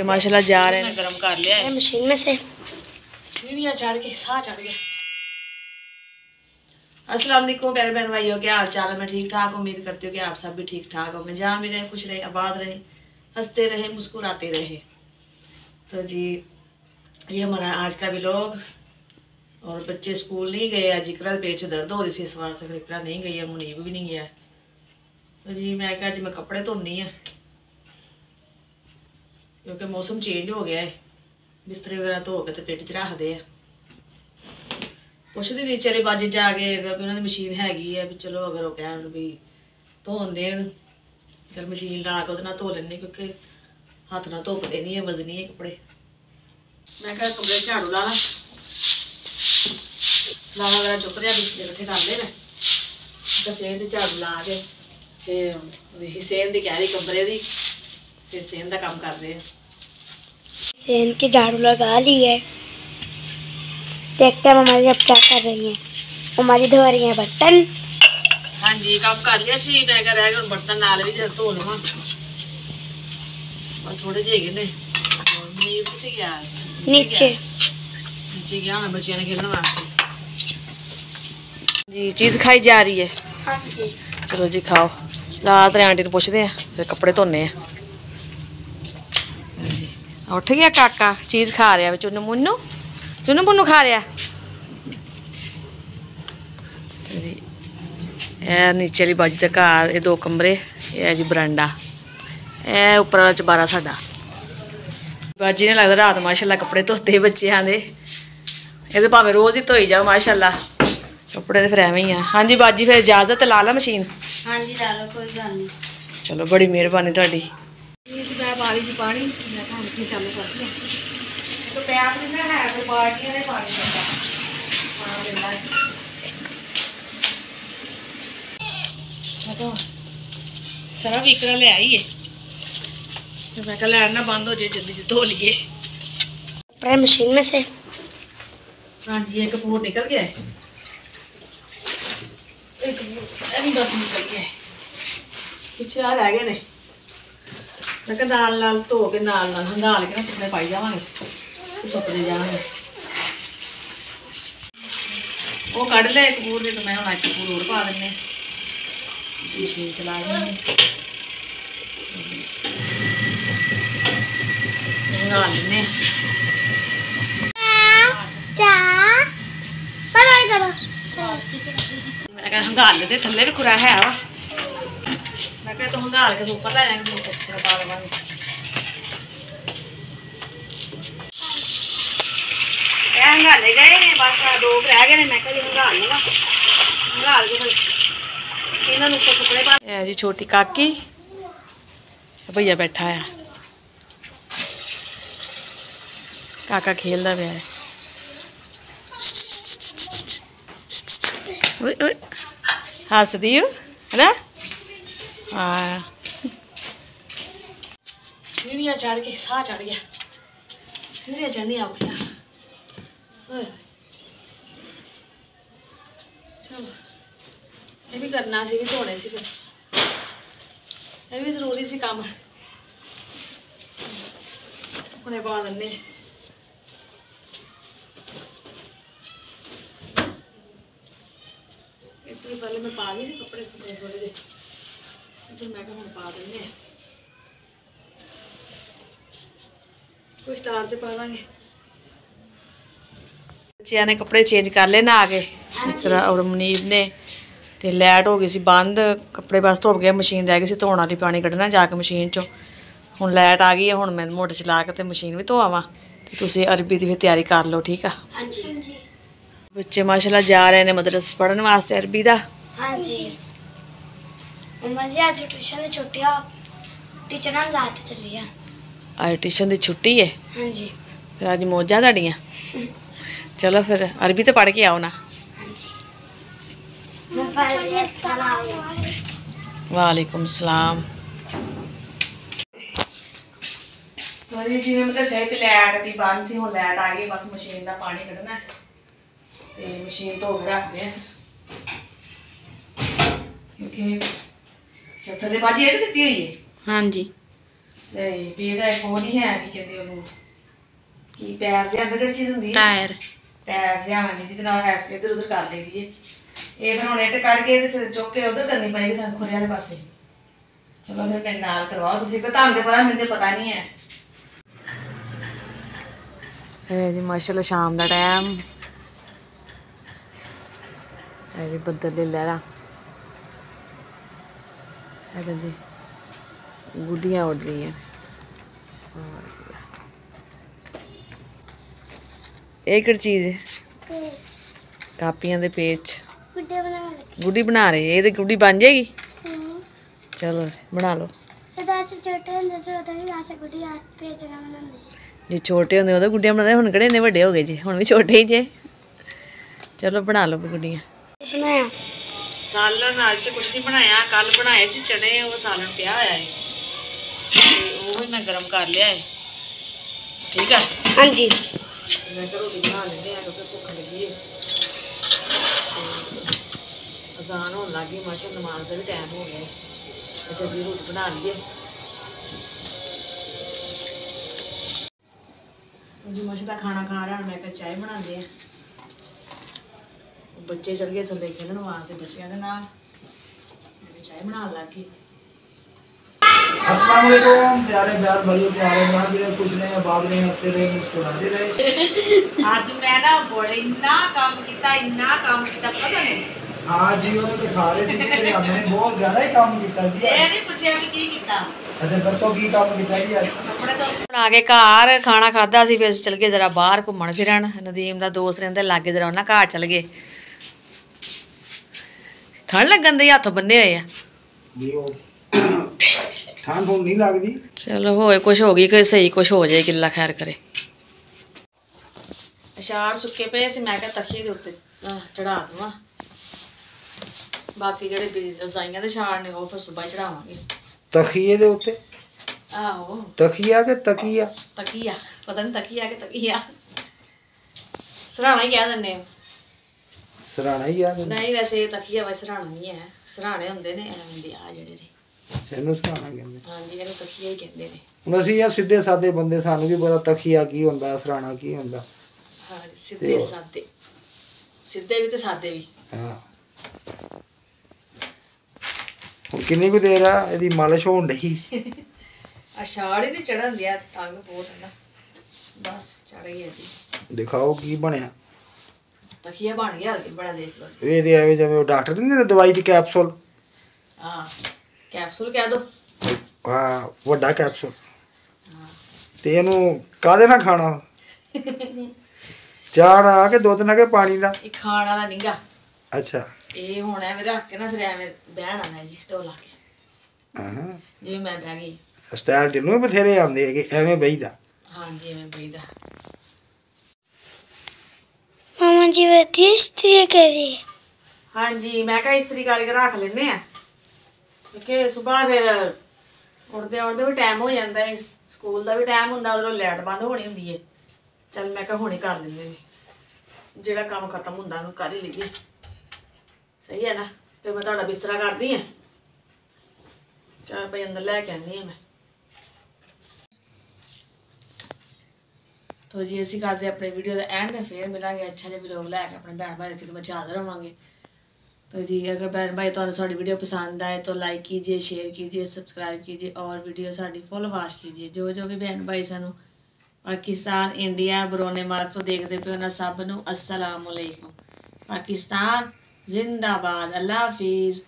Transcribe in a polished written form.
माशाल्लाह जा रहे हैं, गरम कर लिया है मशीन में से, सीढ़ियाँ चढ़ के साह चढ़ गया। अस्सलाम वालेकुम प्यारे बहन भाइयों, क्या हाल चाल है? मैं ठीक ठाक, उम्मीद करती हूँ कि आप सब भी ठीक ठाक हो। मैं जहाँ भी रहे, खुश रहे, आबाद रहे, हंसते रहे, मुस्कुराते रहे। तो जी ये हमारा आज का व्लॉग। और बच्चे स्कूल नहीं गए आज, इकरा पेट से दर्द हो रही थी, इस बार से इकरा नहीं गई है, मुनीब भी नहीं गया। तो जी मैं क्या, अज मैं कपड़े धोनी है क्योंकि मौसम चेंज हो गया है। बिस्तरे वगैरह धो के तो पेट च रखते हैं। पुछदी नीचे वाली बाजी जाके अगर भी उन्होंने मशीन हैगी है भी चलो, अगर वो कहन भी धोन देन, चल मशीन ला के ना धो लेने, क्योंकि हाथ ना धोपते नहीं है, वजनी है कपड़े। मैं क्या कमरे झाड़ू ला ला, लावा वगैरह चुप रहा, बिस्तर इकट्ठे कर ले। मैं सेन से झाड़ू ला के फिर सेन की कैरी कमरे की, फिर सेन का काम कर रहे हैं। सेन की झाड़ू लगा ली है, देखते हैं मम्मा जी अब क्या कर रही हैं। मम्मा जी धो रही हैं बर्तन। हाँ जी काम कर लिया सी, मैं क्या रह गया बर्तन नाल भी धो लवा, बस थोड़े जे ने गया नीचे गया होना बच्चियों ने खेलने वास्ते। जी चीज़ खाई जा रही है। हाँ जी चलो जी खाओ, रात ने आंटी को पूछते हैं, फिर कपड़े धोने हैं। उठ गया काका, चीज़ खा रहा, चुन्नू मुन्नू, चुन्नू मुन्नू खा रहा। ए नीचे वाली बाजी तक घर, ये दो कमरे, ये जी बरांडा, ए उपर वाला चबारा साडा। बाजी ने लगता रात माशाल्लाह कपड़े धोते बच्चों के, ये तो भावें रोज़ ही धोई जाओ माशाल्लाह, कपड़े तो फिर एवं ही है। हाँ जी बाजी फिर इजाजत, ला ला मशीन। हाँ जी ला लो, कोई गल नहीं। चलो बड़ी मेहरबानी थोड़ी। मैं पानी च पानी मैं मशीन चालू कर दिया। तो पैप नहीं है तो बाल्टियां ने पानी सारा विकरा ले आई है, तो मैं कल लैना बंद हो जाए, जल्दी जल्दी धो लिए कपड़े मशीन में से। हाँ जी एक कपूर निकल गया है, एक अभी बस निकल गया है, पीछे आ रह गए ने। मैं कहा नाल नाल धो के नाल नाल हंगाल के ना सुपने पाई जावांगे, तो सुकते जाएंगे। वो कढ़ ले कपूर दे, तो मैं हम कपूर और पा देने, मशीन चला देंगे, हंगा लेने। मैं कहा हंगाल लेते, थल्ले भी खुरा है वा, मैं कहा तो हंगाल के सूपर लै जाएंगे पा देवांगे। हंगाले गए ने, बस दो रह गए ने, मैं कहा हंगाल लगा, हंगाल के फिर इन्होंने ऊपर कपड़े पा। है जी छोटी काकी, भैया बैठा है, काका खेलता पाया है। हसदी हो है ना? हाँ सीढ़ियाँ चढ़ के साह चढ़ गया, सीढ़ियाँ चढ़नी औखियाँ। चलो ये भी करना सी, भी धोने सी, फिर ये भी जरूरी सी काम, सुकने पा देने। इतनी पहले मैं पा गई थी कपड़े सुकने थोड़े जे, फिर मैं क्या हम पा देने, कुछ तार से पा देंगे। बच्चिया ने कपड़े चेंज कर ले ना आके, और मुनीब ने, तो लाइट हो गई सी बंद, कपड़े बस धो गए, मशीन रह गई सी धोने वाली, पानी कढ़ना जाके मशीन चो। हुण लाइट आ गई है, हुण मैं मोटर चला के मशीन भी धोआवां, ते तुसीं अरबी की फिर तैयारी कर लो, ठीक है? हाँ जी बच्चे माशाल्लाह जा रहे हैं मदरस पढ़न वास्ते अरबी का। हाँ जी मम्मा जी आज ट्यूशन की छुट्टी है, टीचर नाल लाते चली है। आज ट्यूशन की छुट्टी है? हाँ जी फिर अज मौजा तुहाडियां। चलो फिर अरबी तो पढ़ के आओ ना। वालेकुम सलाम। जिवें मैं दस्सिया कि लाइट की बंद सी, हुण लाइट आ गई, बस मशीन का पानी कढ़ना है, तो मशीन धो के रखते हैं, क्योंकि थल्ले बाजी ये भी दी हुई है। ਹਾਂਜੀ ਸਹੀ ਵੀ ਇਹਦਾ ਇੱਕ ਉਹ ਨਹੀਂ ਹੈ ਕੀ ਕਹਿੰਦੇ ਉਹਨੂੰ ਕੀ ਪੈਰ ਦੇ ਅੰਦਰ ਕਿਹੜੀ ਚੀਜ਼ ਹੁੰਦੀ ਹੈ ਟਾਇਰ ਪੈਰ ਜਿਹਾ ਨਹੀਂ ਜਿਹਦੇ ਨਾਲ ਐਸ ਇੱਧਰ ਉੱਧਰ ਕਰ ਲਈਦੀ ਹੈ ਇਹ ਫਿਰ ਹੁਣ ਇੱਟ ਕੱਢ ਕੇ ਤੇ ਫਿਰ ਚੁੱਕ ਕੇ ਉਧਰ ਕਰਨੀ ਪਏਗੀ ਸਾਨੂੰ ਖੁਰੇ ਵਾਲੇ ਪਾਸੇ ਚਲੋ ਫਿਰ ਮੇਰੇ ਨਾਲ ਕਰਵਾਓ ਤੁਸੀਂ ਕੋਈ ਤੁਹਾਨੂੰ ਤੇ ਪਤਾ ਮੈਨੂੰ ਤੇ ਪਤਾ ਨਹੀਂ ਹੈ ਇਹ ਜੀ ਮਾਸ਼ਾਅੱਲਾ ਸ਼ਾਮ ਦਾ ਟਾਈਮ ਇਹ ਜੀ ਬੱਦਲ ਦੀ ਲਹਿਰਾਂ ਇਹ ਜੀ ਗੁੱਡੀਆਂ ਉੱਡ ਰਹੀਆਂ ਇਹ ਕਿਹੜੀ ਚੀਜ਼ ਹੈ ਕਾਪੀਆਂ ਦੇ ਪੇਜ ਗੁੱਡੀ ਬਣਾ ਰਹੇ ਇਹ ਤੇ ਗੁੱਡੀ ਬਣ ਜਾਏਗੀ ਚਲੋ ਬਣਾ ਲਓ ਜੇ ਛੋਟੇ ਹੁੰਦੇ ਉਦੋਂ ਗੁੱਡੀਆਂ ਬਣਾਉਂਦੇ ਹੁਣ ਕਿਹੜੇ ਇੰਨੇ ਵੱਡੇ ਹੋ ਗਏ ਜੀ ਹੁਣ ਵੀ ਛੋਟੇ ਹੀ ਜੇ ਚਲੋ ਬਣਾ ਲਓ ਗੁੱਡੀਆਂ ਬਣਾਇਆ ਸਾਲਨ ਅੱਜ ਤੇ ਕੁਝ ਨਹੀਂ ਬਣਾਇਆ ਕੱਲ ਬਣਾਏ ਸੀ ਚਨੇ ਉਹ ਸਾਲਨ ਪਿਆ ਹੋਇਆ ਹੈ ਤੇ ਉਹ ਹੀ ਮੈਂ ਗਰਮ ਕਰ ਲਿਆ ਹੈ ਠੀਕ ਹੈ ਹਾਂਜੀ ਮੈਂ ਤਾਂ ਰੋਟੀ ਬਣਾ ਲੈਂਦੇ ਆ ਕਿਉਂਕਿ ਭੁੱਖ ਲੱਗੀ ਹੈ ਅਜ਼ਾਨ ਹੋਣ ਲੱਗੀ ਮਾਸ਼ਾ ਨਮਾਜ਼ ਦਾ ਵੀ ਟਾਈਮ ਹੋ ਗਿਆ ਹੈ ਜਲਦੀ ਰੋਟੀ ਬਣਾ ਲਈਏ ਜੀ ਮਾਸ਼ਾ ਦਾ ਖਾਣਾ ਖਾ ਰਹਾ ਮੈਂ ਕਿਹਾ ਚਾਹ ਬਣਾਉਂਦੇ ਆ ਬੱਚੇ ਚਲ ਗਏ ਥੱਲੇ ਖੇਡਣ ਵਾਸਤੇ ਬੱਚਿਆਂ ਦੇ ਨਾਲ मैं चाय बना लगी अस्सलाम वालेकुम प्यारे प्यार भाइयों प्यारे बहन भी रहे कुछ नहीं बात नहीं हंसते रहे मुस्कुराते रहे आज मैं ना बड़े इन्ना काम किया पता नहीं हाँ जी वो तो दिखा रहे थे कि हमने बहुत ज्यादा ही काम किया जी ये नहीं पूछया भी की कीता अच्छा दसो की काम किया जी आज ਕੱਪੜੇ ਤੋਂ ਬਣਾ ਕੇ ਘਰ ਖਾਣਾ ਖਾਦਾ ਸੀ ਫਿਰ ਚਲ ਗਏ ਜਰਾ ਬਾਹਰ ਘੁੰਮਣ ਫਿਰਨ ਨਦੀਮ ਦਾ ਦੋਸਤ ਰਹਿੰਦੇ ਲਾਗੇ ਜਰਾ ਉਹਨਾਂ ਘਰ ਚਲ ਗਏ ਠੰਡ ਲੱਗਣ ਦੇ ਹੱਥ ਬੰਨੇ ਹੋਏ ਆ ये वो ਠੰਡ ਹੁਣ ਨਹੀਂ ਲੱਗਦੀ ਚਲੋ ਹੋਏ ਕੁਛ ਹੋ ਗਈ ਕਿ ਸਹੀ ਕੁਛ ਹੋ ਜਾਏ ਕਿੱਲਾ ਖੈਰ ਕਰੇ ਅਸ਼ਾਰ ਸੁੱਕੇ ਪਏ ਸੀ ਮੈਂ ਕਿਹਾ ਤਖੀਏ ਦੇ ਉੱਤੇ ਚੜਾ ਦਵਾਂ ਬਾਕੀ ਜਿਹੜੇ ਰਜ਼ਾਈਆਂ ਦੇ ਛਾੜ ਨੇ ਉਹ ਫਿਰ ਸੁਬਾ ਚੜਾਵਾਂਗੇ ਤਖੀਏ ਦੇ ਉੱਤੇ ਆਹੋ ਤਖੀਆ ਕਿ ਤਕੀਆ ਤਕੀਆ ਪਤਾ ਨਹੀਂ ਤਕੀਆ ਕਿ ਤਕੀਆ ਸਰਾਣਾ ਹੀ ਕਹਿ ਦਿੰਦੇ ਆ ਸਰਾਣਾ ਹੀ ਆ ਨਹੀਂ ਵੈਸੇ ਤਕੀਆ ਵੈਸੇ ਸਰਾਣਾ ਨਹੀਂ ਹੈ ਸਰਾਣੇ ਹੁੰਦੇ ਨੇ ਐਵੇਂ ਦੇ ਆ ਜਿਹੜੇ ਨੇ ਇਹਨੂੰ ਸਰਾਣਾ ਕਹਿੰਦੇ ਹਾਂਜੀ ਇਹਨੂੰ ਤਕੀਆ ਹੀ ਕਹਿੰਦੇ ਨੇ ਹੁਣ ਅਸੀਂ ਆ ਸਿੱਧੇ ਸਾਦੇ ਬੰਦੇ ਸਾਨੂੰ ਕੀ ਪਤਾ ਤਖੀਆ ਕੀ ਹੁੰਦਾ ਸਰਾਣਾ ਕੀ ਹੁੰਦਾ ਹਾਂ ਸਿੱਧੇ ਸਾਦੇ ਸਿੱਧੇ ਵੀ ਤੇ ਸਾਦੇ ਵੀ ਹਾਂ ਹੁਣ ਕਿੰਨੀ ਕੁ ਦੇਰ ਆ ਇਹਦੀ ਮਾਲਿਸ਼ ਹੋਣ ਡਈ ਅਸ਼ਾੜ ਹੀ ਨਹੀਂ ਚੜਨ ਦਿਆ ਤੰਗ ਬਹੁਤ ਨਾ ਬਸ ਚੜ ਗਈ ਜੀ ਦਿਖਾਓ ਕੀ ਬਣਿਆ ਤਖੀਆ ਬਣ ਗਿਆ ਹਲਕੀ ਬੜਾ ਦੇਖ ਲਓ ਇਹ ਦੇ ਐਵੇਂ ਜਿਵੇਂ ਉਹ ਡਾਕਟਰ ਨਹੀਂ ਦਿੰਦੇ ਦਵਾਈ ਦੀ ਕੈਪਸੂਲ ਹਾਂ ਕੈਪਸੂਲ ਕਹਿ ਦੋ ਹਾਂ ਵੱਡਾ ਕੈਪਸੂਲ ਹਾਂ ਤੇ ਇਹਨੂੰ ਕਾਹਦੇ ਨਾਲ ਖਾਣਾ ਚਾਹ ਨਾਲ ਕਿ ਦੁੱਧ ਨਾਲ ਕਿ ਪਾਣੀ ਨਾਲ ਇਹ ਖਾਣ ਵਾਲਾ ਨਿੰਗਾ ਅੱਛਾ ਇਹ ਹੁਣ ਐਵੇਂ ਰੱਖ ਕੇ ਨਾ ਫਿਰ ਐਵੇਂ ਬਹਿਣ ਆਣਾ ਜੀ ਢੋਲਾ ਕੇ ਹਾਂ ਜਿਵੇਂ ਮੈਂ ਬਹਿ ਗਈ ਸਟਾਈਲ ਜਿਹਨੂੰ ਵੀ ਬਥੇਰੇ ਆਉਂਦੇ ਹੈਗੇ ਐਵੇਂ ਬਈਦਾ ਹਾਂਜੀ ਐਵੇਂ ਬਈਦਾ ਮਾਮਾ ਜੀ ਵਧੀਆ ਇਸਤਰੀ ਕਰੀ ਹਾਂਜੀ ਮੈਂ ਕਿਹਾ ਇਸਤਰੀ ਕਰਕੇ ਰੱਖ ਲੈਨੇ ਆ ਕਿਉਂਕਿ ਸਵੇਰ ਫਿਰ ਉੱਠਦੇ ਵੀ ਟਾਈਮ ਹੋ ਜਾਂਦਾ ਹੈ ਸਕੂਲ ਦਾ ਵੀ ਟਾਈਮ ਹੁੰਦਾ ਉਧਰੋਂ ਲਾਈਟ ਬੰਦ ਹੋਣੀ ਹੁੰਦੀ ਹੈ ਚੱਲ ਮੈਂ ਕਿਹਾ ਹੁਣੇ ਕਰ ਲੈਂਦੇ ਨੇ ਜਿਹੜਾ ਕੰਮ ਖਤਮ ਹੁੰਦਾ ਉਹਨੂੰ ਕਰ ਹੀ ਲਈਏ ਸਹੀ ਹੈ ਨਾ ਤੇ ਮੈਂ ਤੁਹਾਡਾ ਬਿਸਤਰਾ ਕਰਦੀ ਹਾਂ 4 ਵਜੇ ਅੰਦਰ ਲੈ ਕੇ ਆਉਂਦੀ ਹਾਂ ਮੈਂ तो जी असी करते अपने वीडियो का एंड फिर मिलेंगे अच्छा जिहा व्लॉग लैके अपने भैन भाई के बच्चे हाजिर होवांगे तो जी अगर बहन भाई तुहानू साडी वीडियो पसंद आए तो लाइक कीजिए शेयर कीजिए सब्सक्राइब कीजिए और वीडियो साडी फुल वॉच कीजिए जो भी बहन भाई सानू पाकिस्तान इंडिया बरोने मार्ग तो देखते पे उन्होंने सब नू अस्सलाम वालेकुम पाकिस्तान जिंदाबाद अल्लाह हाफिज़।